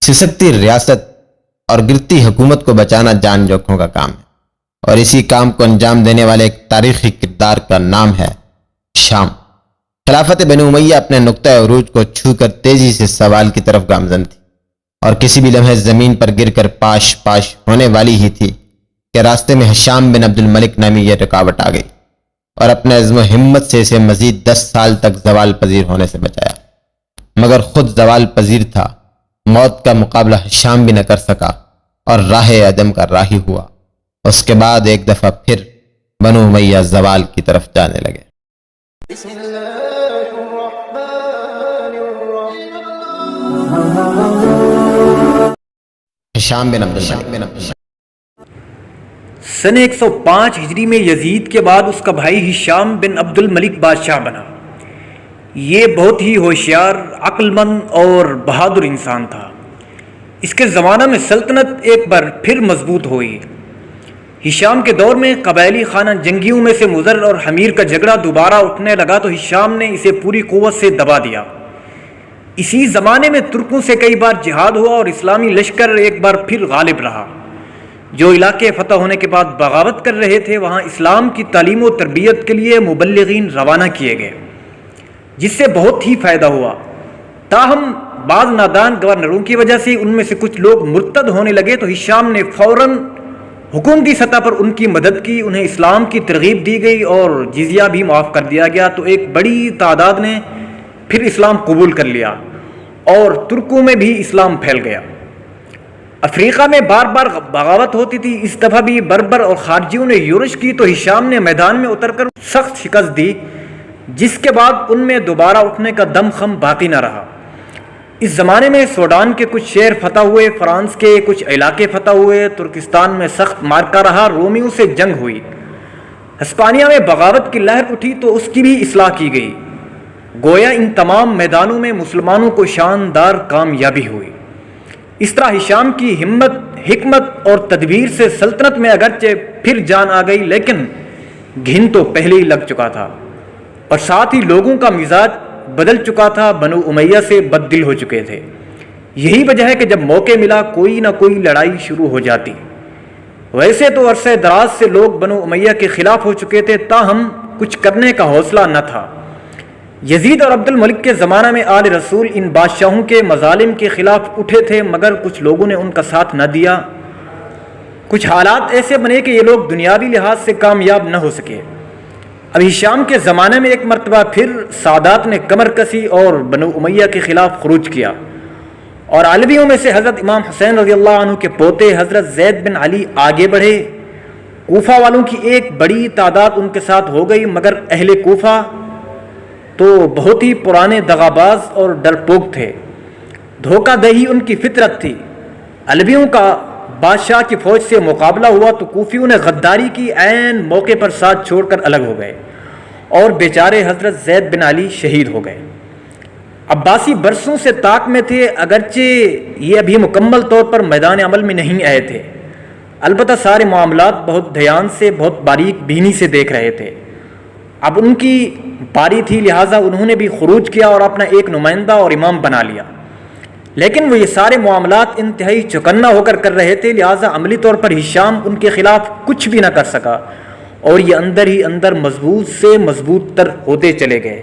سسکتی ریاست اور گرتی حکومت کو بچانا جان جوکھوں کا کام ہے، اور اسی کام کو انجام دینے والے ایک تاریخی کردار کا نام ہے شام۔ خلافت بنو امیہ اپنے نقطہ عروج کو چھو کر تیزی سے زوال کی طرف گامزن تھی، اور کسی بھی لمحے زمین پر گر کر پاش پاش ہونے والی ہی تھی کہ راستے میں ہشام بن عبد الملک نامی یہ رکاوٹ آ گئی اور اپنے عزم و ہمت سے اسے مزید 10 سال تک زوال پذیر ہونے سے بچایا، مگر خود زوال پذیر تھا۔ موت کا مقابلہ ہشام بھی نہ کر سکا اور راہ عدم کا راہی ہوا۔ اس کے بعد ایک دفعہ پھر بنو امیہ زوال کی طرف جانے لگے۔ بسم اللہ الرحمن الرحیم۔ ہشام بن عبد الملک سن 105 ہجری میں یزید کے بعد اس کا بھائی ہشام بن عبد الملک بادشاہ بنا۔ یہ بہت ہی ہوشیار، عقل مند اور بہادر انسان تھا۔ اس کے زمانہ میں سلطنت ایک بار پھر مضبوط ہوئی۔ ہشام کے دور میں قبائلی خانہ جنگیوں میں سے مضر اور حمیر کا جھگڑا دوبارہ اٹھنے لگا تو ہشام نے اسے پوری قوت سے دبا دیا۔ اسی زمانے میں ترکوں سے کئی بار جہاد ہوا اور اسلامی لشکر ایک بار پھر غالب رہا۔ جو علاقے فتح ہونے کے بعد بغاوت کر رہے تھے وہاں اسلام کی تعلیم و تربیت کے لیے مبلغین روانہ کیے گئے، جس سے بہت ہی فائدہ ہوا۔ تاہم بعض نادان گورنروں کی وجہ سے ان میں سے کچھ لوگ مرتد ہونے لگے تو ہشام نے فوراً حکومتی سطح پر ان کی مدد کی، انہیں اسلام کی ترغیب دی گئی اور جزیہ بھی معاف کر دیا گیا، تو ایک بڑی تعداد نے پھر اسلام قبول کر لیا اور ترکوں میں بھی اسلام پھیل گیا۔ افریقہ میں بار بار بغاوت ہوتی تھی، اس دفعہ بھی بربر اور خارجیوں نے یورش کی تو ہشام نے میدان میں اتر کر سخت شکست دی، جس کے بعد ان میں دوبارہ اٹھنے کا دم خم باقی نہ رہا۔ اس زمانے میں سوڈان کے کچھ شہر فتح ہوئے، فرانس کے کچھ علاقے فتح ہوئے، ترکستان میں سخت مارکا رہا، رومیوں سے جنگ ہوئی، ہسپانیہ میں بغاوت کی لہر اٹھی تو اس کی بھی اصلاح کی گئی۔ گویا ان تمام میدانوں میں مسلمانوں کو شاندار کامیابی ہوئی۔ اس طرح ہشام کی ہمت، حکمت اور تدبیر سے سلطنت میں اگرچہ پھر جان آ گئی، لیکن گھن تو پہلے ہی لگ چکا تھا اور ساتھ ہی لوگوں کا مزاج بدل چکا تھا، بنو امیہ سے بد دل ہو چکے تھے۔ یہی وجہ ہے کہ جب موقع ملا کوئی نہ کوئی لڑائی شروع ہو جاتی۔ ویسے تو عرصہ دراز سے لوگ بنو امیہ کے خلاف ہو چکے تھے، تاہم کچھ کرنے کا حوصلہ نہ تھا۔ یزید اور عبد الملک کے زمانہ میں آل رسول ان بادشاہوں کے مظالم کے خلاف اٹھے تھے، مگر کچھ لوگوں نے ان کا ساتھ نہ دیا۔ کچھ حالات ایسے بنے کہ یہ لوگ دنیاوی لحاظ سے کامیاب نہ ہو سکے۔ اب ہشام کے زمانے میں ایک مرتبہ پھر سادات نے کمر کسی اور بنو امیہ کے خلاف خروج کیا، اور علویوں میں سے حضرت امام حسین رضی اللہ عنہ کے پوتے حضرت زید بن علی آگے بڑھے۔ کوفہ والوں کی ایک بڑی تعداد ان کے ساتھ ہو گئی، مگر اہل کوفہ تو بہت ہی پرانے دغاباز اور ڈرپوک تھے، دھوکہ دہی ان کی فطرت تھی۔ علویوں کا بادشاہ کی فوج سے مقابلہ ہوا تو کوفیوں نے غداری کی، عین موقع پر ساتھ چھوڑ کر الگ ہو گئے اور بیچارے حضرت زید بن علی شہید ہو گئے۔ عباسی برسوں سے طاق میں تھے، اگرچہ یہ ابھی مکمل طور پر میدان عمل میں نہیں آئے تھے، البتہ سارے معاملات بہت دھیان سے، بہت باریک بینی سے دیکھ رہے تھے۔ اب ان کی باری تھی، لہٰذا انہوں نے بھی خروج کیا اور اپنا ایک نمائندہ اور امام بنا لیا، لیکن وہ یہ سارے معاملات انتہائی چوکنا ہو کر کر رہے تھے، لہٰذا عملی طور پر ہشام ان کے خلاف کچھ بھی نہ کر سکا اور یہ اندر ہی اندر مضبوط سے مضبوط تر ہوتے چلے گئے۔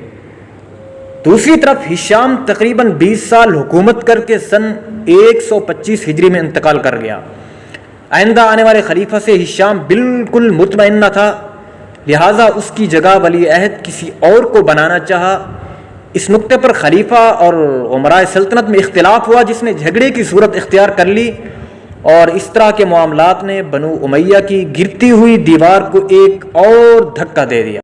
دوسری طرف ہشام تقریباً 20 سال حکومت کر کے سن 125 ہجری میں انتقال کر گیا۔ آئندہ آنے والے خلیفہ سے ہشام بالکل مطمئن نہ تھا، لہٰذا اس کی جگہ ولی عہد کسی اور کو بنانا چاہا۔ اس نقطے پر خلیفہ اور امراء سلطنت میں اختلاف ہوا، جس نے جھگڑے کی صورت اختیار کر لی، اور اس طرح کے معاملات نے بنو امیہ کی گرتی ہوئی دیوار کو ایک اور دھکا دے دیا۔